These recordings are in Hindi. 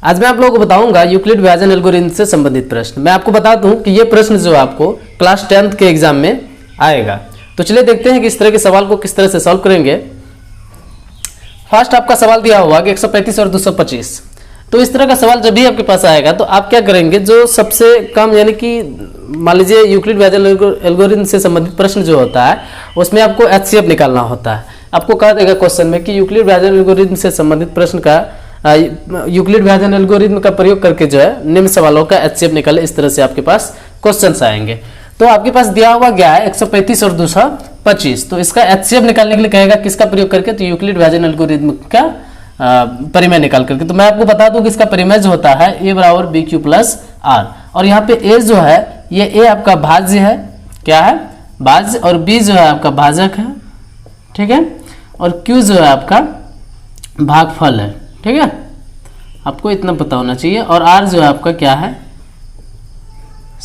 आज मैं आप लोगों को बताऊंगा यूक्लिड विभाजन एल्गोरिथम से संबंधित प्रश्न। मैं आपको बता दूं कि ये प्रश्न जो आपको क्लास 10th के एग्जाम में आएगा। तो चलिए देखते हैं कि इस तरह के सवाल को किस तरह से सॉल्व करेंगे। फर्स्ट आपका सवाल दिया हुआ कि 135 और 225। तो इस तरह का सवाल जब भी आपके पास आएगा तो आप क्या करेंगे, जो सबसे कम यानी कि मान लीजिए यूक्लिड विभाजन एल्गोरिथम से संबंधित प्रश्न जो होता है उसमें आपको HCF निकालना होता है। आपको कहा देगा क्वेश्चन में कि यूक्लिड विभाजन एल्गोरिथम से संबंधित प्रश्न का यूक्लिड विभाजन एल्गोरिथम का प्रयोग करके जो है निम्न सवालों का HCF निकाले। इस तरह से आपके पास क्वेश्चंस आएंगे। तो आपके पास दिया हुआ गया है 135 और 225। तो इसका HCF निकालने के लिए कहेगा किसका प्रयोग करके, तो यूक्लिड विभाजन एल्गोरिथम का परिमेय निकाल करके। तो मैं आपको बता दूं कि इसका परिमेय जो होता है A बराबर BQ प्लस R, और यहाँ पे A जो है ये A आपका भाज्य है, क्या है भाज्य, और B जो है आपका भाजक है, ठीक है, और Q जो है आपका भागफल है, ठीक है, आपको इतना पता होना चाहिए, और R जो है आपका क्या है,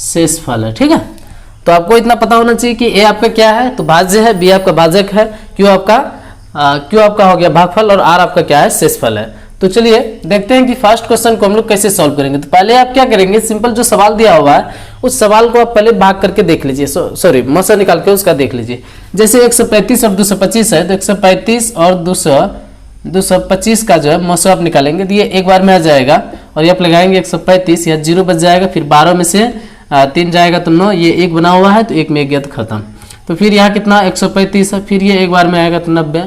शेषफल है, ठीक है। तो आपको इतना पता होना चाहिए कि A आपका क्या है, तो भाज्य है, B आपका भाजक है, Q आपका हो गया भागफल, और R आपका क्या है, शेषफल है। तो चलिए देखते हैं कि फर्स्ट क्वेश्चन को हम लोग कैसे सॉल्व करेंगे। तो पहले आप क्या करेंगे, सिंपल जो सवाल दिया हुआ है उस सवाल को आप पहले भाग करके देख लीजिए, सॉरी मसा निकाल के उसका देख लीजिए। जैसे 135 और 225 है तो 135 और 225 का जो है मसा आप निकालेंगे तो ये एक बार में आ जाएगा, और ये आप लगाएंगे 135, या 0 बच जाएगा, फिर 12 में से 3 जाएगा तो 9, ये 1 बना हुआ है तो 1 में 1 गया तो खत्म। तो फिर यहाँ कितना 135 है, फिर ये एक बार में आएगा तो 90,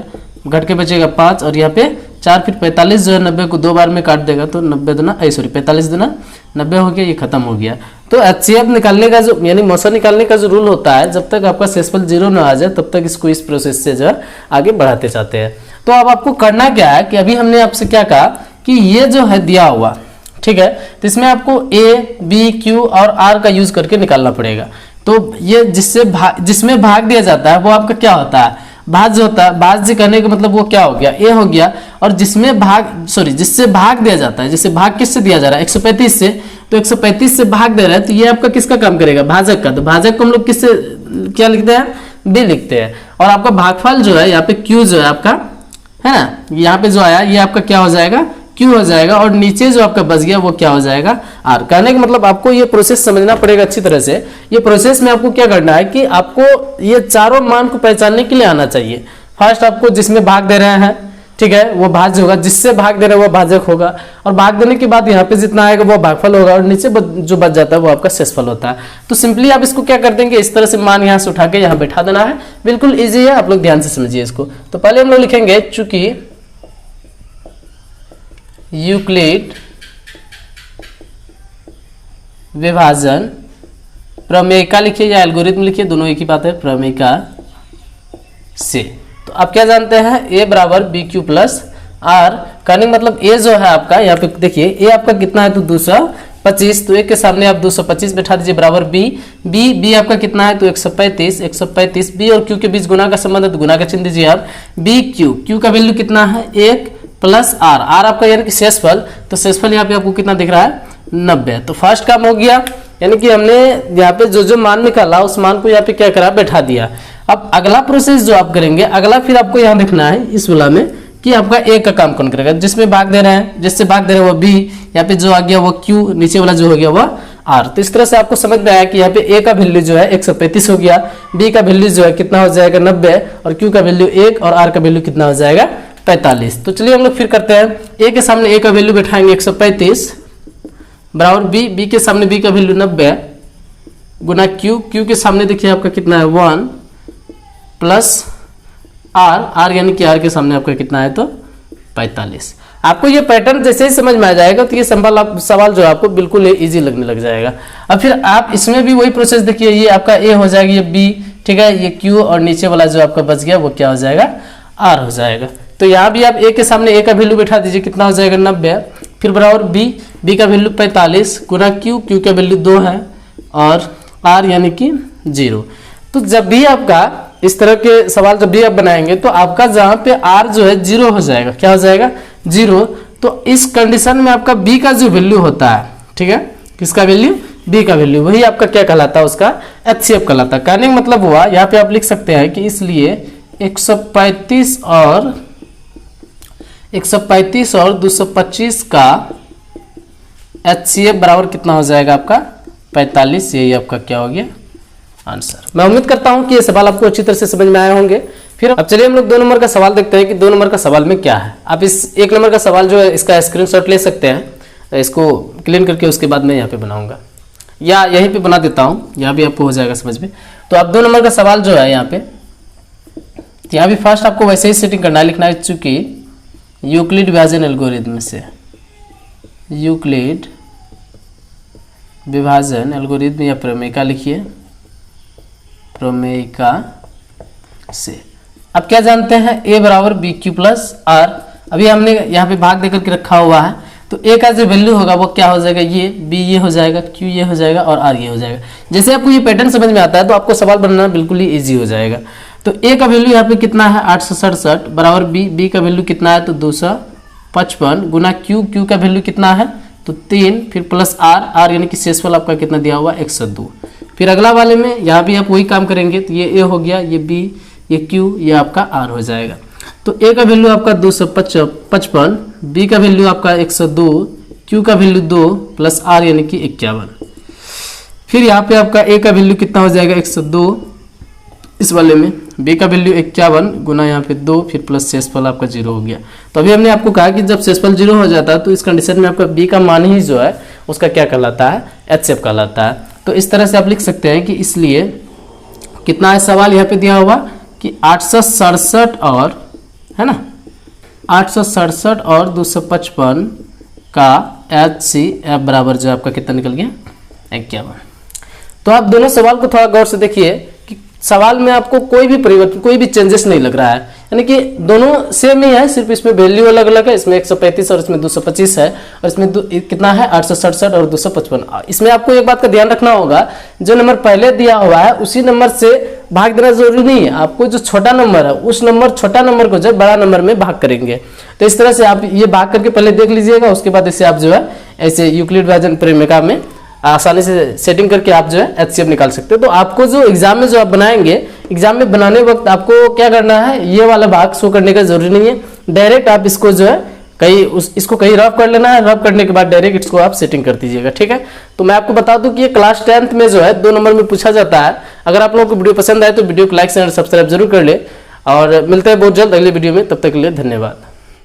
घट के बचेगा 5, और यहाँ पे 4, फिर 45 जो है 90 को 2 बार में काट देगा तो 45 दुना 90 हो गया, ये खत्म हो गया। तो HCF निकालने का जो यानी मौसा निकालने का जो रूल होता है, जब तक आपका शेषफल 0 ना आ जाए तब तक इसको इस प्रोसेस से जो है आगे बढ़ाते जाते हैं। तो अब आपको करना क्या है कि अभी हमने आपसे क्या कहा कि ये जो है दिया हुआ, ठीक है, तो इसमें आपको A, B, Q और R का यूज करके निकालना पड़ेगा। तो ये जिसमें भाग दिया जाता है वो आपका क्या होता है, भाज्य होता है। भाज्य करने का मतलब वो क्या हो गया, A हो गया, और जिससे भाग दिया जाता है, जैसे भाग किससे दिया जा रहा है 135 से, तो 135 से भाग दे रहा है तो ये आपका किसका काम करेगा, भाजक का। तो भाजक को हम लोग किससे क्या लिखते हैं, B लिखते हैं। और आपका भागफल जो है यहाँ पे Q जो है आपका, है ना, यहाँ पे जो आया ये आपका क्या हो जाएगा, Q हो जाएगा, और नीचे जो आपका बच गया वो क्या हो जाएगा, R। कहने का मतलब आपको ये प्रोसेस समझना पड़ेगा अच्छी तरह से। ये प्रोसेस में आपको क्या करना है कि आपको ये चारों मान को पहचानने के लिए आना चाहिए। फर्स्ट आपको जिसमें भाग दे रहे हैं, ठीक है, वो भाज्य होगा, जिससे भाग दे रहे हैं वो भाजक होगा, और भाग देने के बाद यहाँ पे जितना आएगा वो भागफल होगा, और नीचे जो बच जाता है वो आपका शेषफल होता है। तो सिंपली आप इसको क्या कर देंगे, इस तरह से मान यहाँ से उठा के यहाँ बैठा देना है। बिल्कुल ईजी है, आप लोग ध्यान से समझिए इसको। तो पहले हम लोग लिखेंगे चूंकि यूक्लिड विभाजन प्रमेयिका लिखिए या एल्गोरिथम लिखिए, दोनों एक ही बात है, प्रमेयिका से। तो आप क्या जानते हैं, A बराबर BQ प्लस R। कहने का मतलब A जो है आपका, यहाँ पे देखिए A आपका कितना है तो 225, तो A के सामने आप 225 बैठा दीजिए, बराबर B आपका कितना है तो 135 B और Q के बीच गुना का संबंध है तो गुना का चिन्ह दीजिए आप। Q का वैल्यू कितना है 1 प्लस R आपका यानी कि शेषफल, तो शेषफल यहाँ पे आपको कितना दिख रहा है 90। तो फर्स्ट काम हो गया, यानी कि हमने यहाँ पे जो मान निकाला उस मान को यहाँ पे क्या करा, बैठा दिया। अब अगला प्रोसेस जो आप करेंगे, अगला फिर आपको यहाँ देखना है इस वाला में कि आपका A का काम कौन करेगा, जिसमें भाग दे रहे हैं, जिससे भाग दे रहे हैं वो B, यहाँ पे जो आ गया वो Q, नीचे वाला जो हो गया वो R। तो इस तरह से आपको समझ में आया कि यहाँ पे A का वैल्यू जो है 135 हो गया, B का वैल्यू जो है कितना हो जाएगा 90, और Q का वैल्यू 1 और R का वैल्यू कितना हो जाएगा 45। तो चलिए हम लोग फिर करते हैं, A के सामने A का वैल्यू बैठाएंगे 135 बराबर B के सामने B का वैल्यू 90 गुना Q के सामने देखिए आपका कितना है 1 प्लस R यानी कि R के सामने आपका कितना है तो 45। आपको ये पैटर्न जैसे ही समझ में आ जाएगा तो ये सवाल जो है आपको बिल्कुल इजी लगने लग जाएगा। अब फिर आप इसमें भी वही प्रोसेस देखिए, ये आपका A हो जाएगा, ये B, ठीक है, ये Q, और नीचे वाला जो आपका बच गया वो क्या हो जाएगा R हो जाएगा। तो यहाँ भी आप A के सामने A का वैल्यू बैठा दीजिए, कितना हो जाएगा 90, फिर बराबर B का वैल्यू 45 गुना Q का वैल्यू 2 है, और R यानी कि 0। तो जब भी आपका इस तरह के सवाल जब भी आप बनाएंगे तो आपका जहाँ पे R जो है 0 हो जाएगा, क्या हो जाएगा 0। तो इस कंडीशन में आपका B का जो वैल्यू होता है, ठीक है, किसका वैल्यू, B का वैल्यू, वही आपका क्या कहलाता है, उसका HCF कहलाता है। कहने का मतलब हुआ, यहाँ पे आप लिख सकते हैं कि इसलिए 135 और 225 का HCF बराबर कितना हो जाएगा आपका 45। यही आपका क्या हो गया आंसर। मैं उम्मीद करता हूं कि ये सवाल आपको अच्छी तरह से समझ में आए होंगे। फिर अब चलिए हम लोग 2 नंबर का सवाल देखते हैं कि 2 नंबर का सवाल में क्या है। आप इस 1 नंबर का सवाल जो है इसका स्क्रीनशॉट ले सकते हैं, इसको क्लीन करके उसके बाद मैं यहाँ पे बनाऊंगा या यहीं पे बना देता हूँ, यहाँ भी आपको हो जाएगा समझ में। तो अब 2 नंबर का सवाल जो है यहाँ भी फर्स्ट आपको वैसे ही सेटिंग करना है, लिखना है चूंकि यूक्लिड विभाजन एल्गोरिथम से, यूक्लिड विभाजन एल्गोरिथम या प्रमेयिका लिखिए, प्रमेयिका से। अब क्या जानते हैं a बराबर बी क्यू प्लस आर। अभी हमने यहाँ पे भाग देकर के रखा हुआ है, तो a का जो वैल्यू होगा वो क्या हो जाएगा, ये b ये हो जाएगा, q ये हो जाएगा और r ये हो जाएगा। जैसे आपको ये पैटर्न समझ में आता है तो आपको सवाल बनाना बिल्कुल ही ईजी हो जाएगा। तो a का वैल्यू यहाँ पे कितना है 867 बराबर b का वैल्यू कितना है तो 255 गुना q का वैल्यू कितना है तो 3, फिर प्लस r यानी कि शेषफल आपका कितना दिया हुआ 102। फिर अगला वाले में यहाँ भी आप वही काम करेंगे, तो ये a हो गया, ये b, ये q, ये आपका r हो जाएगा। तो a का वैल्यू आपका 255, b का वैल्यू आपका 102, q का वैल्यू 2 प्लस r यानी कि 51। फिर यहाँ पे आपका a का वैल्यू कितना हो जाएगा 102 इस वाले में, b का वैल्यू 51 गुना यहाँ पे 2, फिर प्लस शेषफल आपका 0 हो गया। तो अभी हमने आपको कहा कि जब शेषफल 0 हो जाता है तो इस कंडीशन में आपका b का मान ही जो है उसका क्या कहलाता है, HCF कहलाता है। तो इस तरह से आप लिख सकते हैं कि इसलिए कितना है सवाल यहाँ पे दिया हुआ कि 867 और है ना 867 और 255 का HCF बराबर जो आपका कितना निकल गया 51। तो आप दोनों सवाल को थोड़ा गौर से देखिए कि सवाल में आपको कोई भी परिवर्तन, कोई भी चेंजेस नहीं लग रहा है, यानी कि दोनों सेम ही है, सिर्फ इसमें वैल्यू अलग अलग है। इसमें 135 और इसमें 225 है, और इसमें कितना है 867 और 255। इसमें आपको एक बात का ध्यान रखना होगा, जो नंबर पहले दिया हुआ है उसी नंबर से भाग देना जरूरी नहीं है। आपको जो छोटा नंबर है उस छोटा नंबर को जब बड़ा नंबर में भाग करेंगे, तो इस तरह से आप ये भाग करके पहले देख लीजिएगा, उसके बाद इसे आप जो है ऐसे यूक्लिड विभाजन प्रमेयिका में आसानी से सेटिंग करके आप जो है HCF निकाल सकते हो। तो आपको जो एग्जाम में जो आप बनाएंगे, एग्जाम में बनाने वक्त आपको क्या करना है, ये वाला भाग शो करने का जरूरी नहीं है, डायरेक्ट आप इसको जो है इसको कहीं रफ कर लेना है, रफ करने के बाद डायरेक्ट इसको आप सेटिंग कर दीजिएगा, ठीक है। तो मैं आपको बता दूं कि ये क्लास 10th में जो है 2 नंबर में पूछा जाता है। अगर आप लोगों को वीडियो पसंद आए तो वीडियो को लाइक शेयर सब्सक्राइब जरूर कर ले, और मिलते हैं बहुत जल्द अगले वीडियो में। तब तक के लिए धन्यवाद।